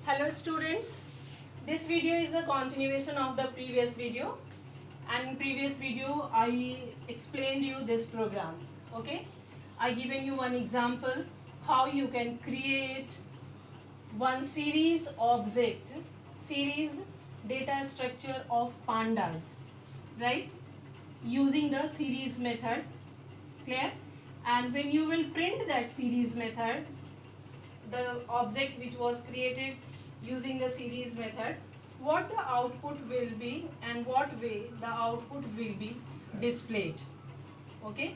Hello students, this video is the continuation of the previous video, and in previous video I explained you this program. Okay, I given you one example how you can create one series data structure of pandas, right, using the series method. Clear? And when you will print that series method, the object which was created using the series method, what the output will be and what way the output will be displayed. Okay,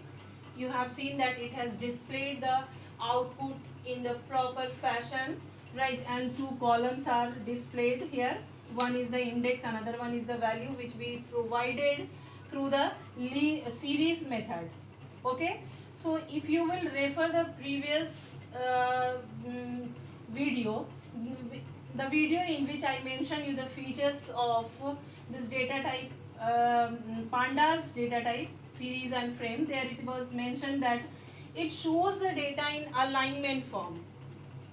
you have seen that it has displayed the output in the proper fashion, right? And two columns are displayed here. One is the index, another one is the value which we provided through the series method. Okay, so if you will refer the previous video, the video in which I mentioned you the features of this data type, pandas data type, series and frame, there it was mentioned that it shows the data in alignment form.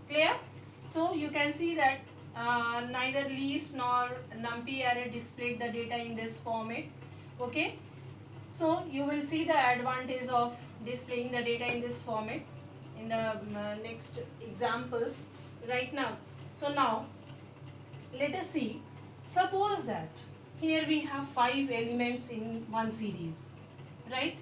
Clear? So you can see that neither list nor numpy array displayed the data in this format. Okay, so you will see the advantage of displaying the data in this format in the next examples right now. So now let us see, suppose that here we have 5 elements in one series, right?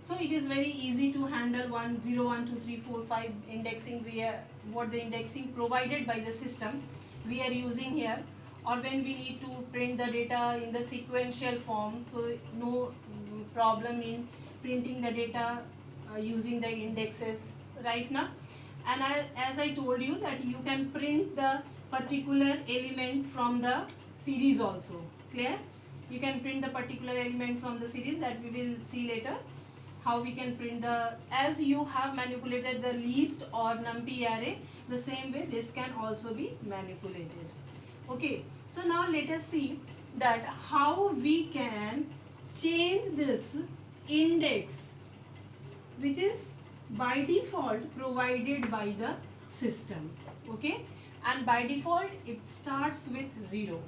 So it is very easy to handle 1, 0, 1, 2, 3, 4, 5 indexing via what the indexing provided by the system we are using here, or when we need to print the data in the sequential form, so no problem in printing the data using the indexes right now. And as I told you that you can print the particular element from the series also. Clear? You can print the particular element from the series, that we will see later how we can print the, as you have manipulated the list or numpy array, the same way this can also be manipulated. Okay, so now let us see that how we can change this index which is by default provided by the system. Okay, and by default it starts with 0,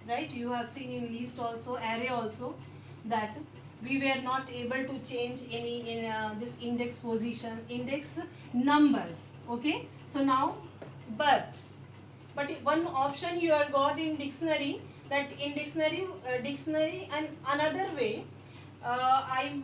right? You have seen in list also, array also, that we were not able to change any in this index position, index numbers. Okay, so now but one option you are got in dictionary, that in dictionary and another way, I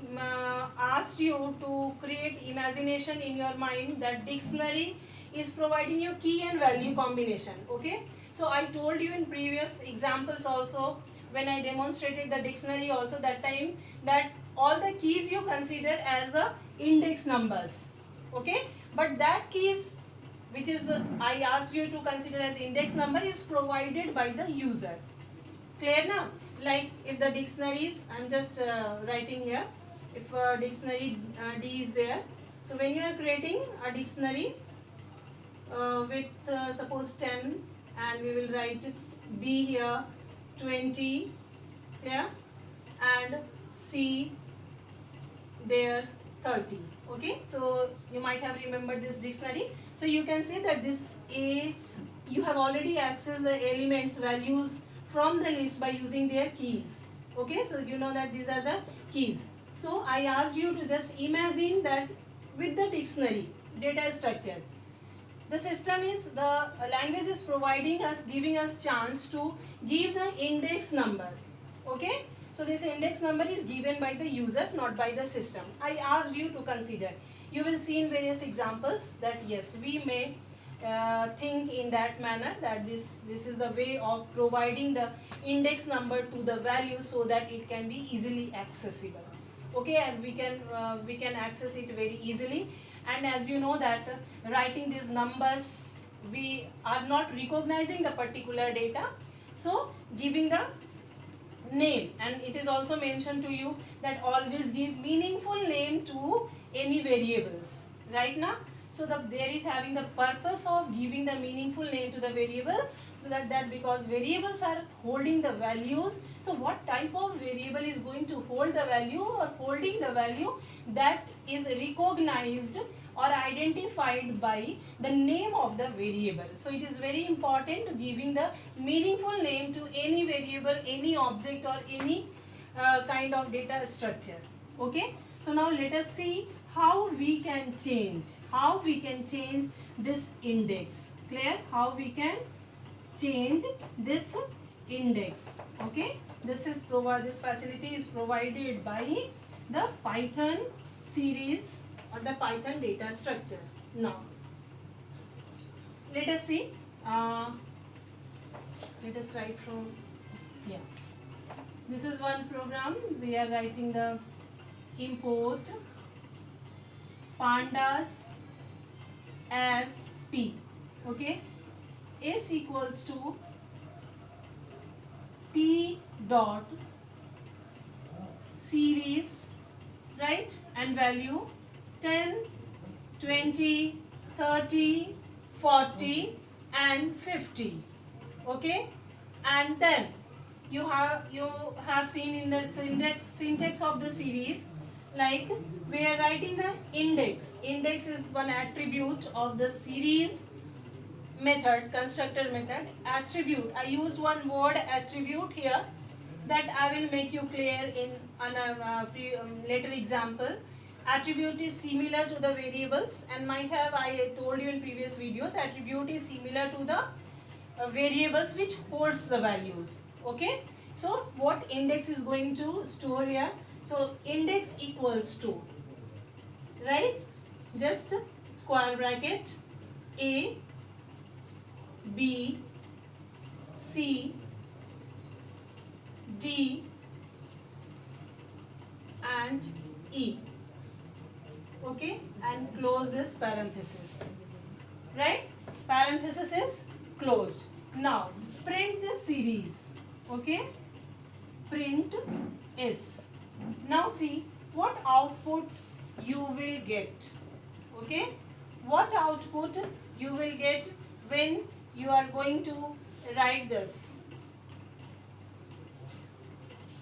asked you to create imagination in your mind that dictionary is providing you key and value combination. Okay, so I told you in previous examples also, when I demonstrated the dictionary also, that time, that all the keys you consider as the index numbers. Okay, but that keys which is the I asked you to consider as index number is provided by the user. Clear now? Like if the dictionaries, I'm just writing here, if dictionary D is there, so when you are creating a dictionary with suppose 10, and we will write B here 20, yeah, and C there 30. Okay, so you might have remembered this dictionary. So you can say that this A, you have already accessed the elements values from the list by using their keys. Okay, so you know that these are the keys. So I asked you to just imagine that with the dictionary data structure, the system is, the language is providing us, giving us chance to give the index number. Okay, so this index number is given by the user, not by the system. I asked you to consider. You will see in various examples that yes, we may think in that manner, that this is the way of providing the index number to the value so that it can be easily accessible. Okay, and we can access it very easily. And as you know that writing these numbers, we are not recognizing the particular data, so giving the name, and it is also mentioned to you that always give meaningful name to any variables right now. So there is having the purpose of giving the meaningful name to the variable, so that because variables are holding the values, so what type of variable is going to hold the value or holding the value, that is recognized or identified by the name of the variable. So it is very important to giving the meaningful name to any variable, any object, or any kind of data structure. Okay, so now let us see how we can change this index. Clear? How we can change this index. Okay, this facility is provided by the Python series or the Python data structure. Now let us see, let us write from here. This is one program. We are writing the import pandas as p. Okay, is equals to p dot series, right, and value 10, 20, 30, 40 and 50. Okay, and then you have seen in the syntax of the series, like we are writing the index. Index is one attribute of the series method, constructor method. Attribute, I used one word attribute here, that I will make you clear in a later example. Attribute is similar to the variables, and might have I told you in previous videos, attribute is similar to the variables which holds the values. Okay, so what index is going to store here? So index equals to, right, just square bracket a, b, c, d and e. Okay, and close this parenthesis, right? Parenthesis is closed. Now print this series. Okay, print is. Now see what output you will get. Okay, what output you will get when you are going to write this.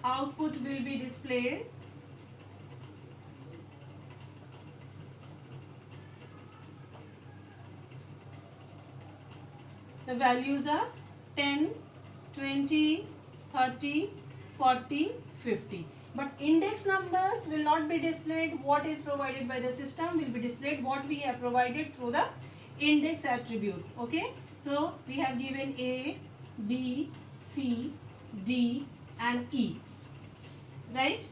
Output will be displayed. The values are 10, 20, 30, 40, 50. But index numbers will not be displayed. What is provided by the system will be displayed what we have provided through the index attribute. Okay, so we have given A, B, C, D and E, right?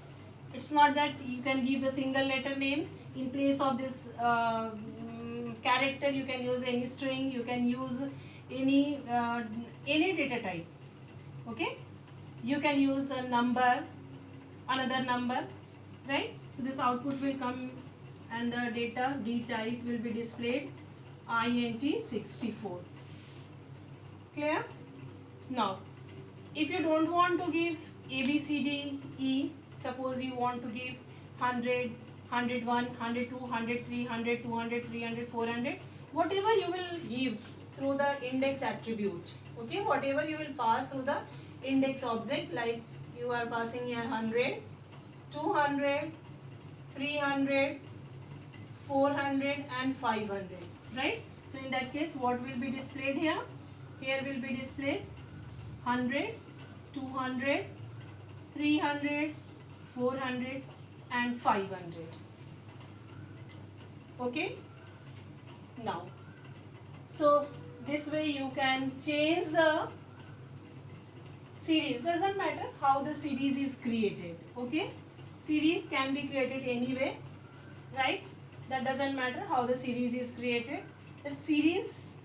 It's not that you can give the single letter name. In place of this character, you can use any string, you can use any data type. Okay, you can use a number, another number, right? So this output will come and the data D type will be displayed int 64. Clear? Now if you don't want to give A, B, C, D, E, suppose you want to give 100, 101, 102, 103, 100, 200, 300, 400, whatever you will give through the index attribute. Okay, whatever you will pass through the index object, like you are passing here 100, 200, 300, 400 and 500, right? So in that case, what will be displayed here? Here will be displayed 100, 200, 300, 400 and 500. Okay, now so this way you can change the series. Doesn't matter how the series is created. Okay, series can be created anyway, right? That doesn't matter how the series is created. That series,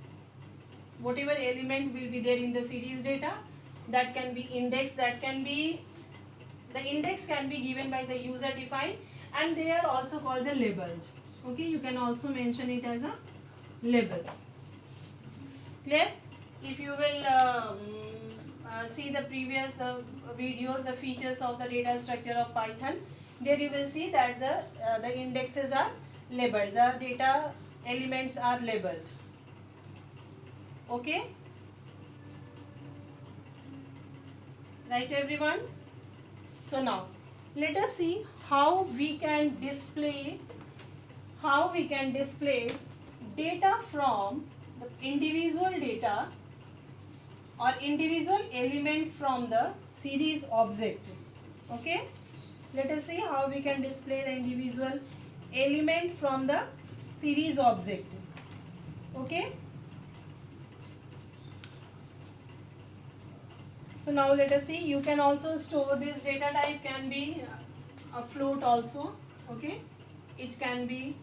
whatever element will be there in the series data, that can be index, that can be, the index can be given by the user defined, and they are also called the labeled. Okay, you can also mention it as a label. Clear? If you will see the previous videos, the features of the data structure of Python, there you will see that the indexes are labeled, the data elements are labeled. Okay, right everyone? So now let us see how we can display how we can display data from the individual data or individual element from the series object. Okay, let us see how we can display the individual element from the series object. Okay, so now let us see, you can also store this data type, can be a float also. Okay, it can be